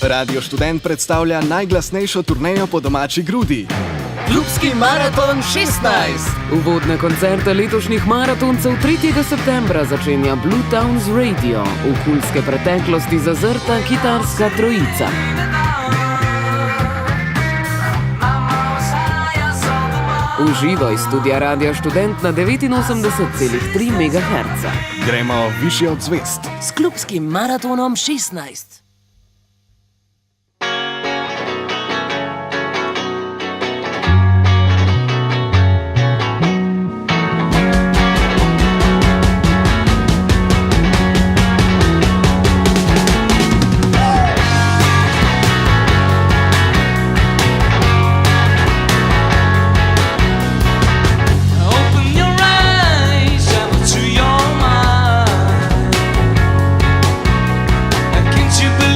Radio Študent predstavlja najglasnejšo turnejo po domači grudi. Klubski maraton 16! Uvodne koncerte letošnjih maratoncev 3. septembra začenja Blue Towns Radio, v kulske preteklosti zazrta kitarska trojica. Uživaj iz studia Radia Študent na 89,3 MHz. Gremo višje od zvezd. S klubskim maratonom 16. You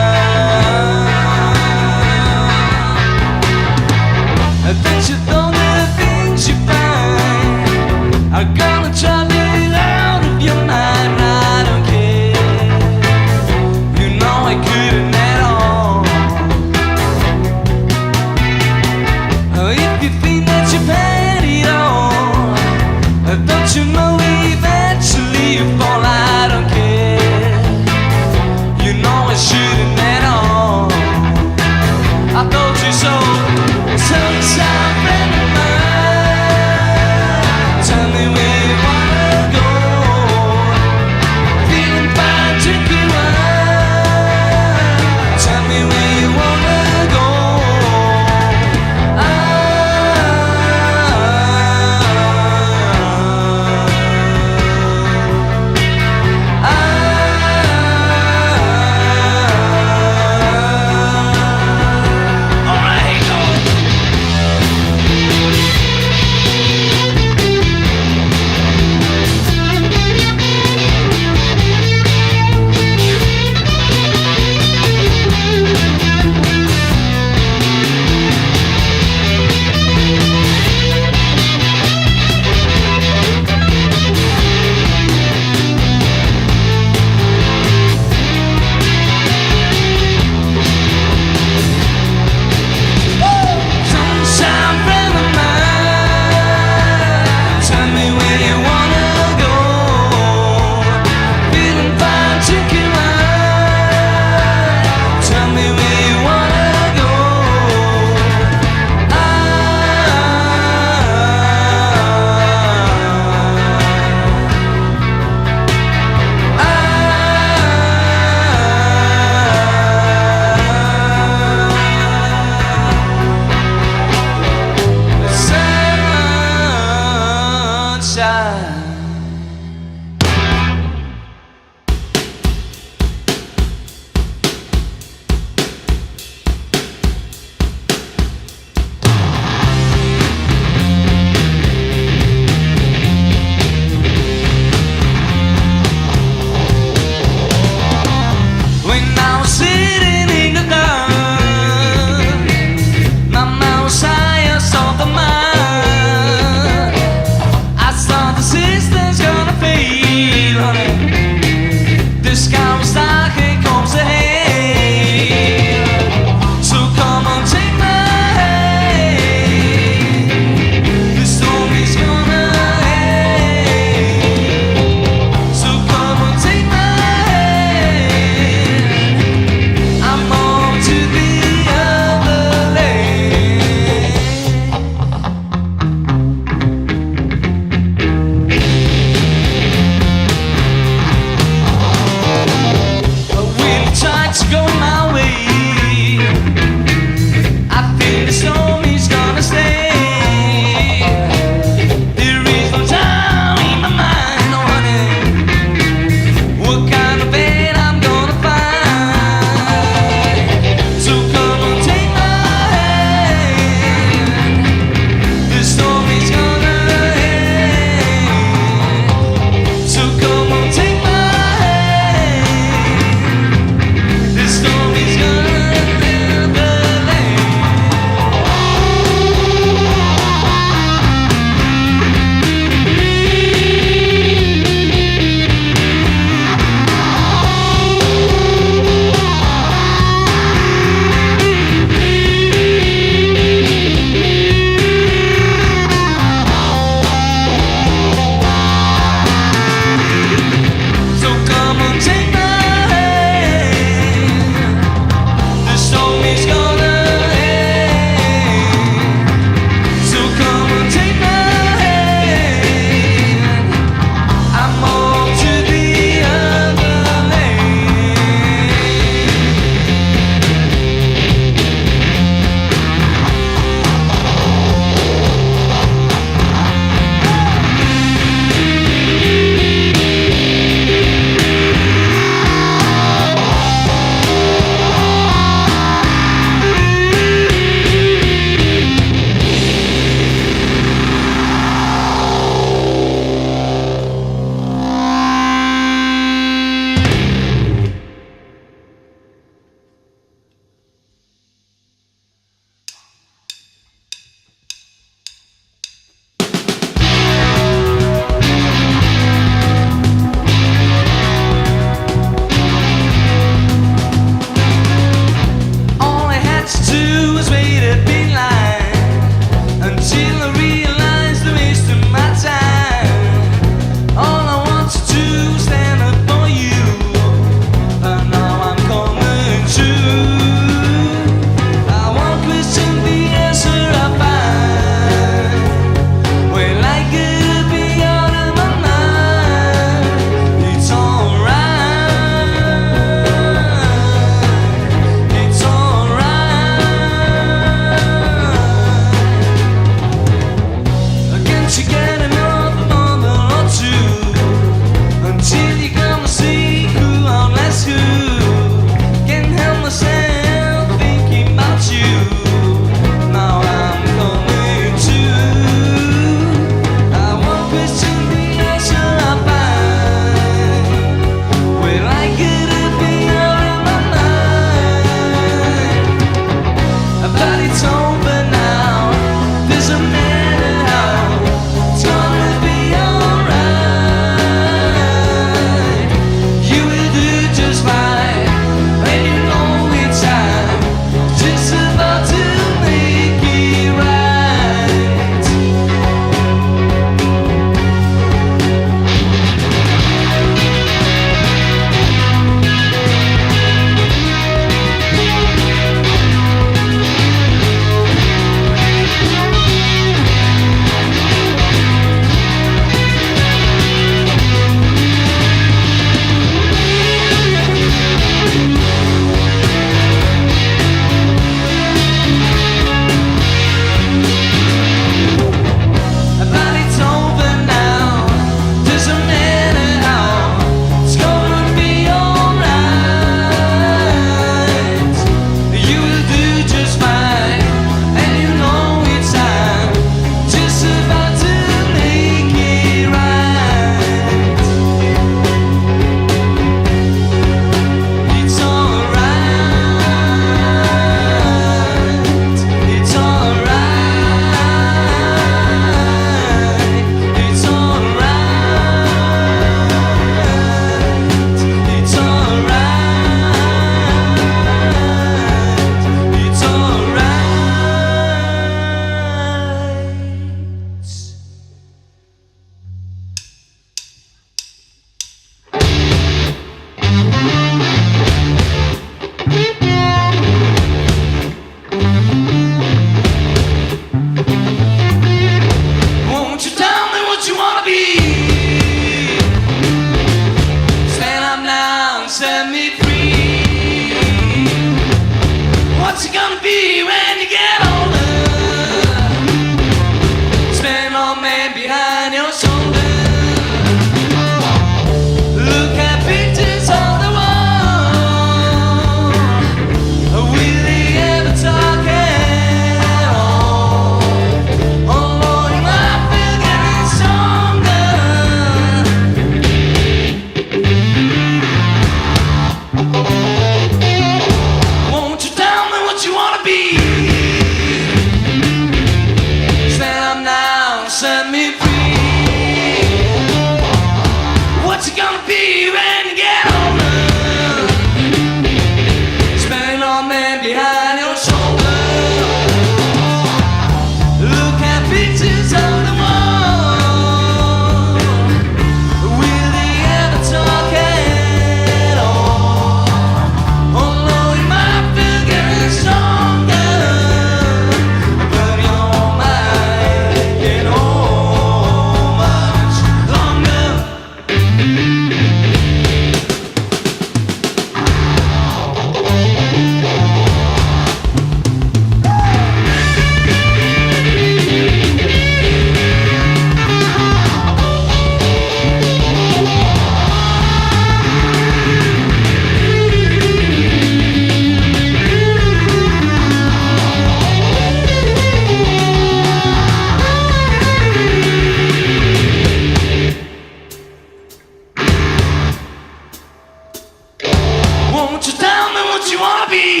Won't you tell me what you wanna be?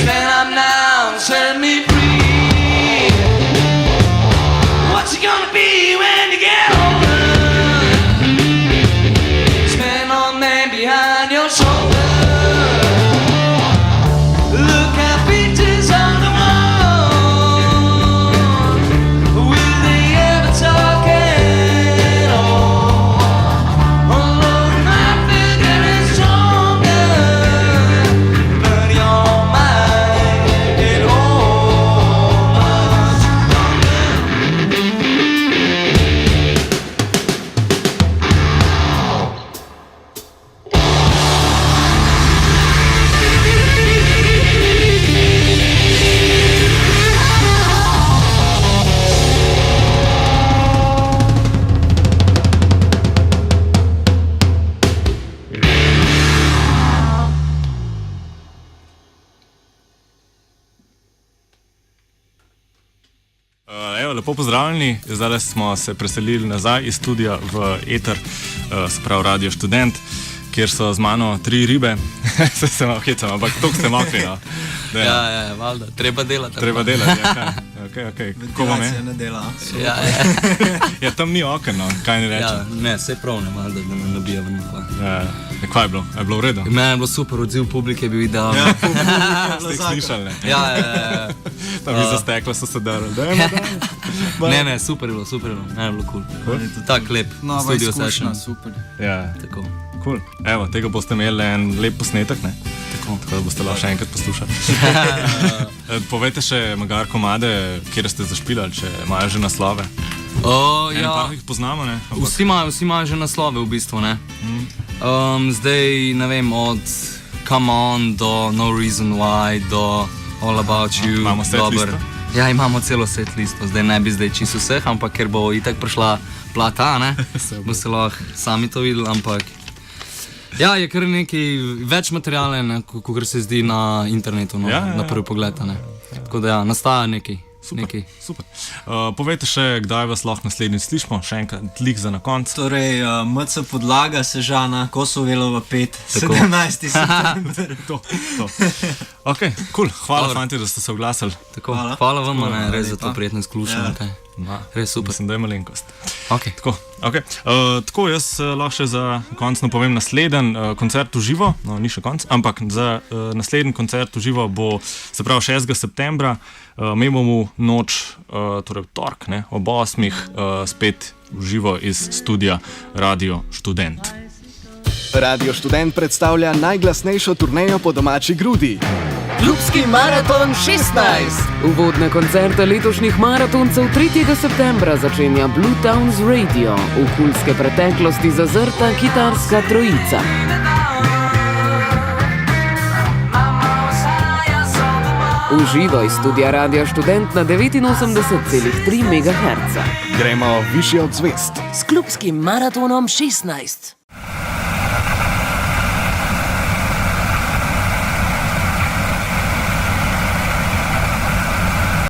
Stand up now and set me free. What you gonna be when you get older? Stand on man behind your shoulder. Look at pictures on the wall. Will they ever talk at all? Although my figure is stronger, but your mind it all much Evo, lepo pozdravljeni. Zdaj smo se preselili nazaj iz studia v eter, se pravi Radio Študent, kjer so z mano 3 ribe. Se malo hecam, ampak toliko ste mokri. No. Ja, valjda, treba delati. Treba delati, ja. Okay. Kako vam je? Ne dela. Ja. Ja, tam ni okno, no. Kaj ne rečem. Ja, ne, sej prav ne, valjda, da ne nabija ven. Ja. Kaj je bilo? Je bilo v redu? Meni je bilo super, odziv publike je bil idealen. Ja, Ste jih slišali, ne? Ja. Tam iz zastekla so se darili. Ne, super je bilo, ne je bilo kul. Tak lep Nova studio izkušnja, session. super. Ja, Tako. cool. Evo, tega boste imeli en lep posnetek, ne? Tako da boste lahko še enkrat poslušali. Povejte še magar komade, kjer ste zašpilali, če imajo že naslove. En par jih poznamo, ne? Ampak- Vsi imajo že naslove v bistvu, ne? Zdaj, ne vem, od Come On do No Reason Why do All About You. Imamo set dober. listo? Ja, imamo celo set listo. Zdaj ne bi čisto vseh, ampak ker bo itak prišla plata, ne? Bo se lahko sami to videli, ampak ja, je kar nekaj več materijale, kot se zdi na internetu, no, Ja. na prvi pogled, ne? Tako da ja, nastaja nekaj. Super. Povejte še, kdaj vas lahko naslednjič slišimo, še enkrat lik za na konc. Torej, MC Podlaga, Sežana, Kosovelova 5, Tako. 17. september. To. Ok, cool. Hvala, Dobro. fanti, da ste se oglasili. Tako, Hvala. hvala vam, ne, Hvala res za lepa. to prijetno izkušnjo. Ja. Okay. Res super. Mislim, da je malenkost. Okay. Tako, okay. Tako jaz lahko še za konc napovem naslednji koncert v živo, no ni še konc, ampak za naslednji koncert v živo bo, se pravi 6. septembra, mi bomo noč, torej v torek, ne, ob 8. Spet v živo iz studia Radio Študent. Radio Študent predstavlja najglasnejšo turnejo po domači grudi. Klubski maraton 16. Uvodne koncerte letošnjih maratoncev 3. septembra začenja Blue Towns Radio, v kulske preteklosti zazrta kitarska trojica. Uživo iz studia Radio Študent na 89,3 MHz. Gremo višje od zvest. S klubskim maratonom 16.